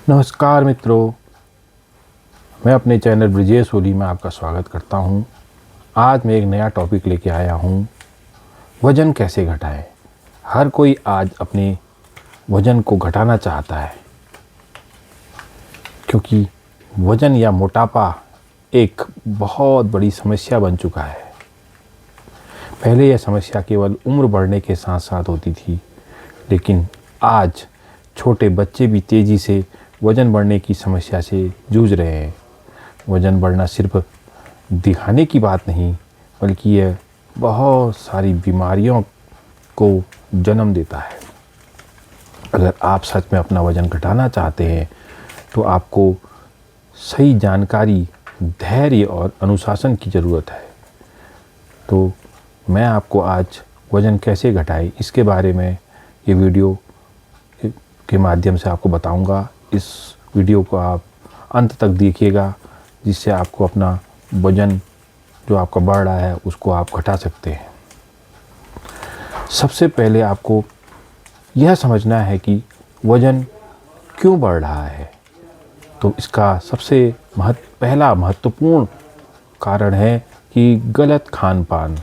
नमस्कार मित्रों, मैं अपने चैनल ब्रिजेश ओली में आपका स्वागत करता हूं। आज मैं एक नया टॉपिक लेके आया हूं, वज़न कैसे घटाएं। हर कोई आज अपने वज़न को घटाना चाहता है, क्योंकि वज़न या मोटापा एक बहुत बड़ी समस्या बन चुका है। पहले यह समस्या केवल उम्र बढ़ने के साथ साथ होती थी, लेकिन आज छोटे बच्चे भी तेज़ी से वज़न बढ़ने की समस्या से जूझ रहे हैं। वज़न बढ़ना सिर्फ दिखाने की बात नहीं, बल्कि यह बहुत सारी बीमारियों को जन्म देता है। अगर आप सच में अपना वज़न घटाना चाहते हैं तो आपको सही जानकारी, धैर्य और अनुशासन की ज़रूरत है। तो मैं आपको आज वज़न कैसे घटाएं इसके बारे में ये वीडियो के माध्यम से आपको बताऊंगा। इस वीडियो को आप अंत तक देखिएगा, जिससे आपको अपना वज़न जो आपका बढ़ रहा है उसको आप घटा सकते हैं। सबसे पहले आपको यह समझना है कि वज़न क्यों बढ़ रहा है। तो इसका सबसे पहला महत्वपूर्ण कारण है कि गलत खान पान।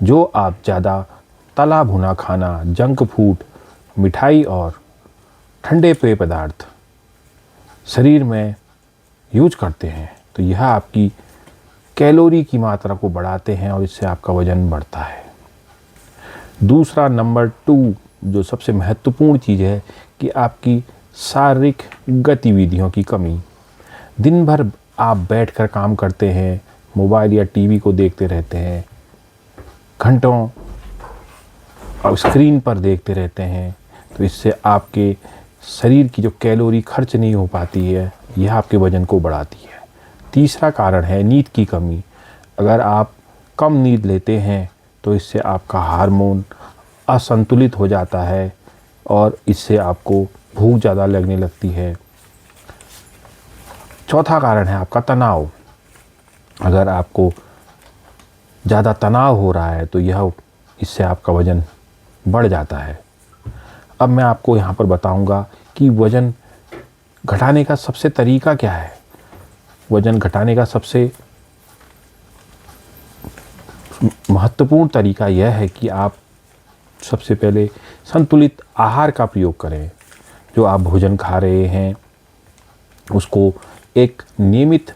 जो आप ज़्यादा तला भुना खाना, जंक फूड, मिठाई और ठंडे पेय पदार्थ शरीर में यूज करते हैं, तो यह आपकी कैलोरी की मात्रा को बढ़ाते हैं और इससे आपका वज़न बढ़ता है। दूसरा, नंबर 2, जो सबसे महत्वपूर्ण चीज़ है कि आपकी शारीरिक गतिविधियों की कमी। दिन भर आप बैठकर काम करते हैं, मोबाइल या टीवी को देखते रहते हैं, घंटों और स्क्रीन पर देखते रहते हैं, तो इससे आपके शरीर की जो कैलोरी खर्च नहीं हो पाती है, यह आपके वज़न को बढ़ाती है। तीसरा कारण है नींद की कमी। अगर आप कम नींद लेते हैं तो इससे आपका हार्मोन असंतुलित हो जाता है और इससे आपको भूख ज़्यादा लगने लगती है। चौथा कारण है आपका तनाव। अगर आपको ज़्यादा तनाव हो रहा है तो इससे आपका वज़न बढ़ जाता है। अब मैं आपको यहाँ पर बताऊँगा कि वज़न घटाने का सबसे तरीका क्या है। वज़न घटाने का सबसे महत्वपूर्ण तरीका यह है कि आप सबसे पहले संतुलित आहार का प्रयोग करें। जो आप भोजन खा रहे हैं उसको एक नियमित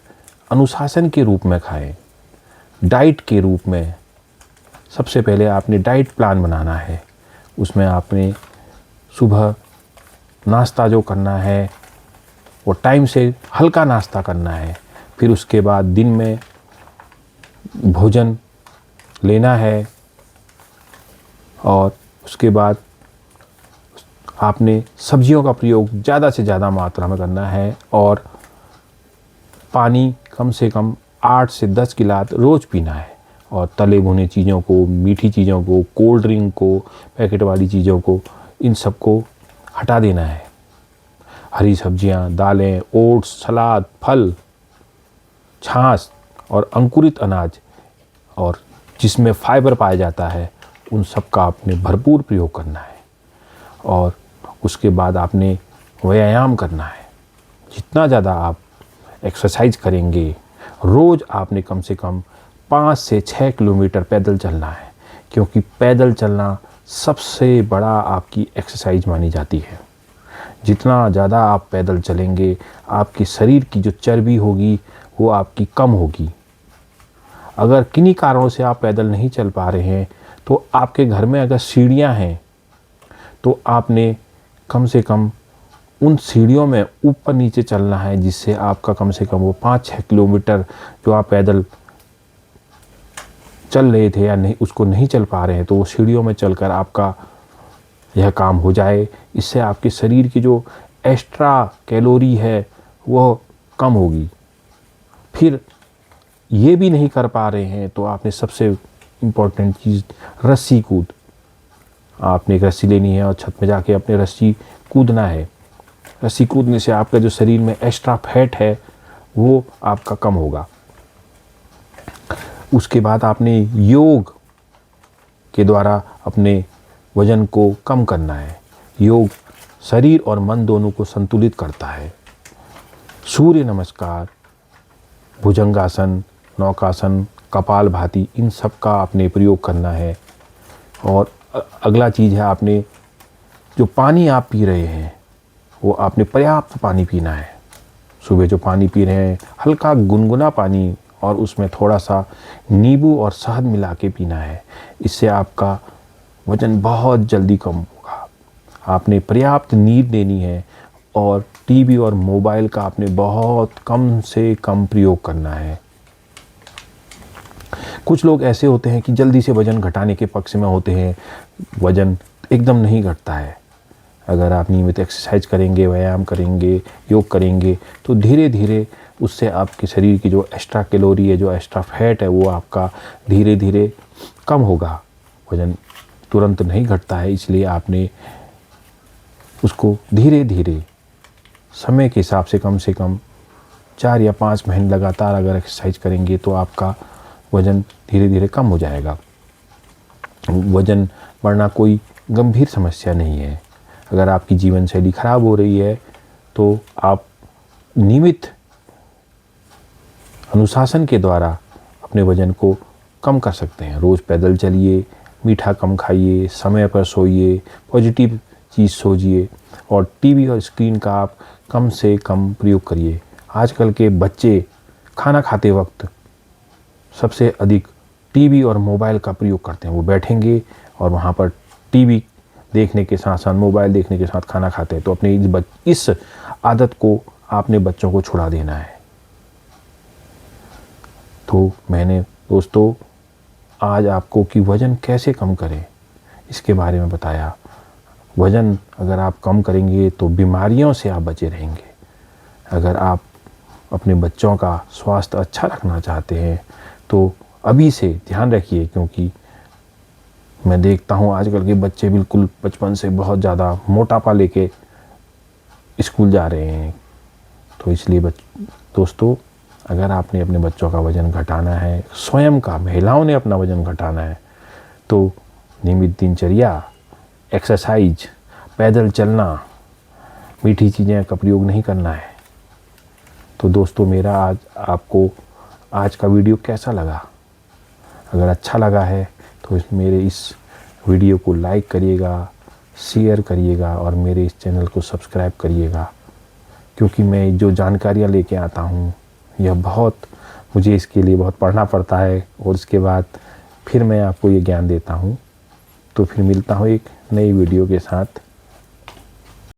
अनुशासन के रूप में खाएं, डाइट के रूप में। सबसे पहले आपने डाइट प्लान बनाना है। उसमें आपने सुबह नाश्ता जो करना है वो टाइम से हल्का नाश्ता करना है। फिर उसके बाद दिन में भोजन लेना है और उसके बाद आपने सब्जियों का प्रयोग ज़्यादा से ज़्यादा मात्रा में करना है और पानी कम से कम 8 से 10 गिलास रोज़ पीना है। और तले भुने चीज़ों को, मीठी चीज़ों को, कोल्ड ड्रिंक को, पैकेट वाली चीज़ों को, इन सब को हटा देना है। हरी सब्जियां, दालें, ओट्स, सलाद, फल, छाछ और अंकुरित अनाज और जिसमें फाइबर पाया जाता है, उन सब का आपने भरपूर प्रयोग करना है। और उसके बाद आपने व्यायाम करना है। जितना ज़्यादा आप एक्सरसाइज करेंगे, रोज़ आपने कम से कम 5 से 6 किलोमीटर पैदल चलना है, क्योंकि पैदल चलना सबसे बड़ा आपकी एक्सरसाइज मानी जाती है। जितना ज़्यादा आप पैदल चलेंगे, आपके शरीर की जो चर्बी होगी वो आपकी कम होगी। अगर किन्हीं कारणों से आप पैदल नहीं चल पा रहे हैं तो आपके घर में अगर सीढ़ियाँ हैं तो आपने कम से कम उन सीढ़ियों में ऊपर नीचे चलना है, जिससे आपका कम से कम वो 5-6 किलोमीटर जो आप पैदल चल रहे थे या नहीं, उसको नहीं चल पा रहे हैं, तो वो सीढ़ियों में चलकर आपका यह काम हो जाए। इससे आपके शरीर की जो एक्स्ट्रा कैलोरी है वो कम होगी। फिर ये भी नहीं कर पा रहे हैं तो आपने सबसे इम्पोर्टेंट चीज़ रस्सी कूद। आपने एक रस्सी लेनी है और छत में जाके अपने रस्सी कूदना है। रस्सी कूदने से आपका जो शरीर में एक्स्ट्रा फैट है वो आपका कम होगा। उसके बाद आपने योग के द्वारा अपने वज़न को कम करना है। योग शरीर और मन दोनों को संतुलित करता है। सूर्य नमस्कार, भुजंगासन, नौकासन, कपालभाति, इन सब का आपने प्रयोग करना है। और अगला चीज़ है, आपने जो पानी आप पी रहे हैं वो आपने पर्याप्त पानी पीना है। सुबह जो पानी पी रहे हैं हल्का गुनगुना पानी, और उसमें थोड़ा सा नींबू और शहद मिला के पीना है। इससे आपका वज़न बहुत जल्दी कम होगा। आपने पर्याप्त नींद लेनी है, और टीवी और मोबाइल का आपने बहुत कम से कम प्रयोग करना है। कुछ लोग ऐसे होते हैं कि जल्दी से वज़न घटाने के पक्ष में होते हैं, वज़न एकदम नहीं घटता है। अगर आप नियमित एक्सरसाइज करेंगे, व्यायाम करेंगे, योग करेंगे, तो धीरे धीरे उससे आपके शरीर की जो एक्स्ट्रा कैलोरी है, जो एक्स्ट्रा फैट है, वो आपका धीरे धीरे कम होगा। वज़न तुरंत नहीं घटता है, इसलिए आपने उसको धीरे धीरे समय के हिसाब से कम 4 या 5 महीने लगातार अगर एक्सरसाइज करेंगे तो आपका वज़न धीरे धीरे कम हो जाएगा। वज़न बढ़ना कोई गंभीर समस्या नहीं है। अगर आपकी जीवन शैली खराब हो रही है तो आप नियमित अनुशासन के द्वारा अपने वज़न को कम कर सकते हैं। रोज़ पैदल चलिए, मीठा कम खाइए, समय पर सोइए, पॉजिटिव चीज़ सोचिए, और टीवी और स्क्रीन का आप कम से कम प्रयोग करिए। आजकल के बच्चे खाना खाते वक्त सबसे अधिक टीवी और मोबाइल का प्रयोग करते हैं। वो बैठेंगे और वहाँ पर टीवी देखने के साथ साथ, मोबाइल देखने के साथ खाना खाते हैं। तो अपने इस आदत को आपने बच्चों को छुड़ा देना है। तो मैंने दोस्तों आज आपको कि वज़न कैसे कम करें इसके बारे में बताया। वज़न अगर आप कम करेंगे तो बीमारियों से आप बचे रहेंगे। अगर आप अपने बच्चों का स्वास्थ्य अच्छा रखना चाहते हैं तो अभी से ध्यान रखिए, क्योंकि मैं देखता हूँ आजकल के बच्चे बिल्कुल बचपन से बहुत ज़्यादा मोटापा लेके स्कूल जा रहे हैं। तो इसलिए दोस्तों, अगर आपने अपने बच्चों का वज़न घटाना है, स्वयं का, महिलाओं ने अपना वज़न घटाना है, तो नियमित दिनचर्या, एक्सरसाइज, पैदल चलना, मीठी चीज़ें का प्रयोग नहीं करना है। तो दोस्तों, मेरा आज आपको आज का वीडियो कैसा लगा? अगर अच्छा लगा है तो मेरे इस वीडियो को लाइक करिएगा, शेयर करिएगा, और मेरे इस चैनल को सब्सक्राइब करिएगा, क्योंकि मैं जो जानकारियाँ लेके आता हूँ यह मुझे इसके लिए बहुत पढ़ना पड़ता है, और उसके बाद फिर मैं आपको ये ज्ञान देता हूँ। तो फिर मिलता हूँ एक नई वीडियो के साथ।